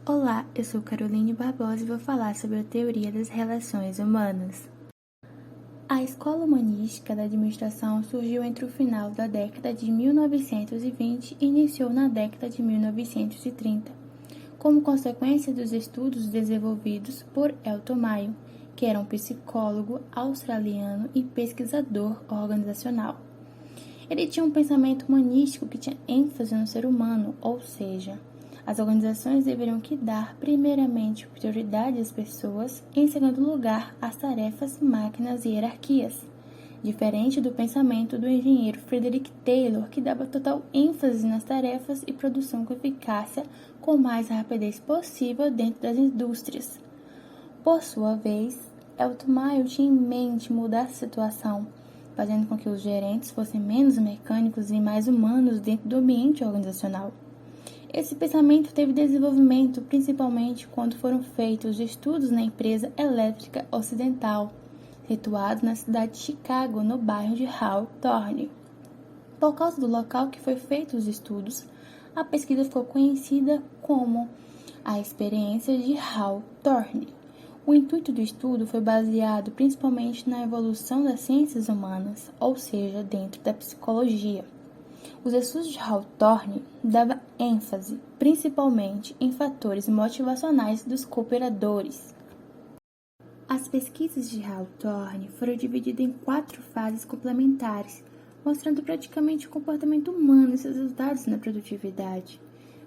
Olá, eu sou Caroline Barbosa e vou falar sobre a teoria das relações humanas. A Escola Humanística da Administração surgiu entre o final da década de 1920 e iniciou na década de 1930, como consequência dos estudos desenvolvidos por Elton Mayo, que era um psicólogo australiano e pesquisador organizacional. Ele tinha um pensamento humanístico que tinha ênfase no ser humano, ou seja, as organizações deveriam que dar, primeiramente, prioridade às pessoas, em segundo lugar, às tarefas, máquinas e hierarquias. Diferente do pensamento do engenheiro Frederick Taylor, que dava total ênfase nas tarefas e produção com eficácia com mais rapidez possível dentro das indústrias. Por sua vez, Elton Mayo tinha em mente mudar essa situação, fazendo com que os gerentes fossem menos mecânicos e mais humanos dentro do ambiente organizacional. Esse pensamento teve desenvolvimento principalmente quando foram feitos estudos na empresa elétrica ocidental, situada na cidade de Chicago, no bairro de Hawthorne. Por causa do local que foi feito os estudos, a pesquisa ficou conhecida como a experiência de Hawthorne. O intuito do estudo foi baseado principalmente na evolução das ciências humanas, ou seja, dentro da psicologia. Os estudos de Hawthorne davam ênfase principalmente em fatores motivacionais dos cooperadores. As pesquisas de Hawthorne foram divididas em 4 fases complementares, mostrando praticamente o comportamento humano e seus resultados na produtividade.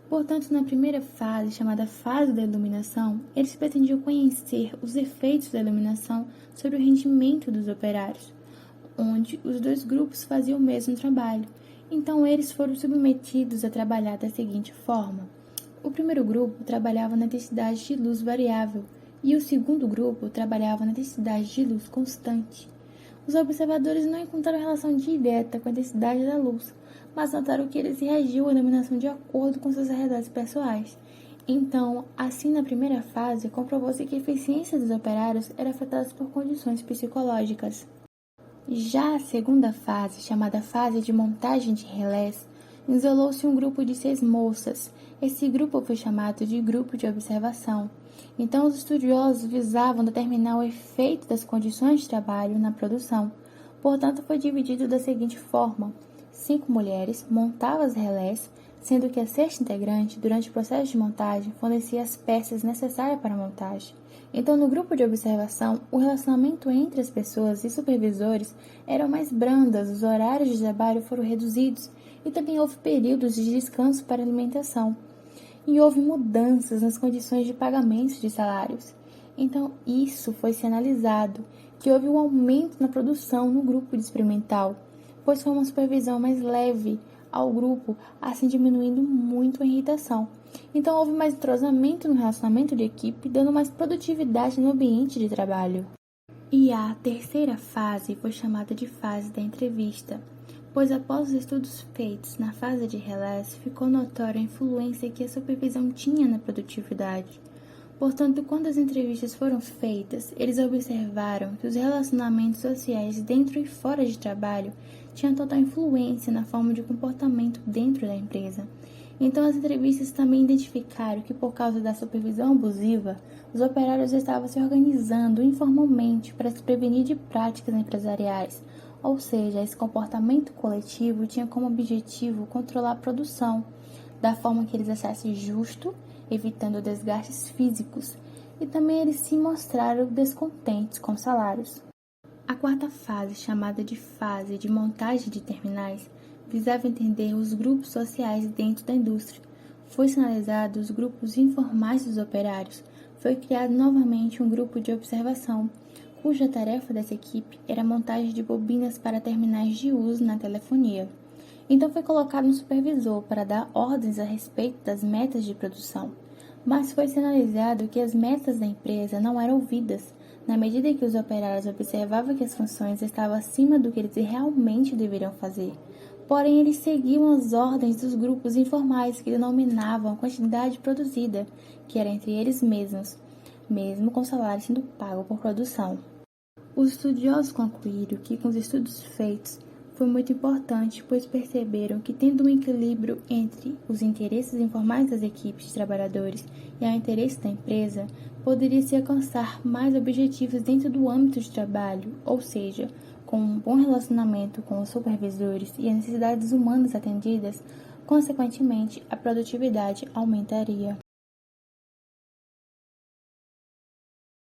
Portanto, na primeira fase, chamada fase da iluminação, eles pretendiam conhecer os efeitos da iluminação sobre o rendimento dos operários, onde os dois grupos faziam o mesmo trabalho. Então, eles foram submetidos a trabalhar da seguinte forma. O primeiro grupo trabalhava na intensidade de luz variável e o segundo grupo trabalhava na intensidade de luz constante. Os observadores não encontraram relação direta com a intensidade da luz, mas notaram que eles reagiam à iluminação de acordo com suas realidades pessoais. Então, assim na primeira fase, comprovou-se que a eficiência dos operários era afetada por condições psicológicas. Já a segunda fase, chamada fase de montagem de relés, isolou-se um grupo de 6 moças. Esse grupo foi chamado de grupo de observação. Então, os estudiosos visavam determinar o efeito das condições de trabalho na produção. Portanto, foi dividido da seguinte forma: 5 mulheres montavam as relés, sendo que a sexta integrante, durante o processo de montagem, fornecia as peças necessárias para a montagem. Então, no grupo de observação, o relacionamento entre as pessoas e supervisores eram mais brandas, os horários de trabalho foram reduzidos e também houve períodos de descanso para alimentação. E houve mudanças nas condições de pagamento de salários. Então, isso foi se analisado, que houve um aumento na produção no grupo de experimental, pois foi uma supervisão mais leve ao grupo, assim diminuindo muito a irritação. Então, houve mais entrosamento no relacionamento de equipe, dando mais produtividade no ambiente de trabalho. E a terceira fase foi chamada de fase da entrevista, pois após os estudos feitos na fase de relés, ficou notória a influência que a supervisão tinha na produtividade. Portanto, quando as entrevistas foram feitas, eles observaram que os relacionamentos sociais dentro e fora de trabalho tinham total influência na forma de comportamento dentro da empresa. Então, as entrevistas também identificaram que, por causa da supervisão abusiva, os operários estavam se organizando informalmente para se prevenir de práticas empresariais. Ou seja, esse comportamento coletivo tinha como objetivo controlar a produção, da forma que eles achassem justo, evitando desgastes físicos, e também eles se mostraram descontentes com os salários. A quarta fase, chamada de fase de montagem de terminais, visava entender os grupos sociais dentro da indústria. Foi sinalizado os grupos informais dos operários. Foi criado novamente um grupo de observação, cuja tarefa dessa equipe era a montagem de bobinas para terminais de uso na telefonia. Então foi colocado um supervisor para dar ordens a respeito das metas de produção. Mas foi sinalizado que as metas da empresa não eram ouvidas, na medida em que os operários observavam que as funções estavam acima do que eles realmente deveriam fazer. Porém, eles seguiam as ordens dos grupos informais que denominavam a quantidade produzida, que era entre eles mesmos, mesmo com o salário sendo pago por produção. Os estudiosos concluíram que, com os estudos feitos, foi muito importante, pois perceberam que, tendo um equilíbrio entre os interesses informais das equipes de trabalhadores e ao interesse da empresa, poderia-se alcançar mais objetivos dentro do âmbito de trabalho, ou seja, com um bom relacionamento com os supervisores e as necessidades humanas atendidas, consequentemente, a produtividade aumentaria.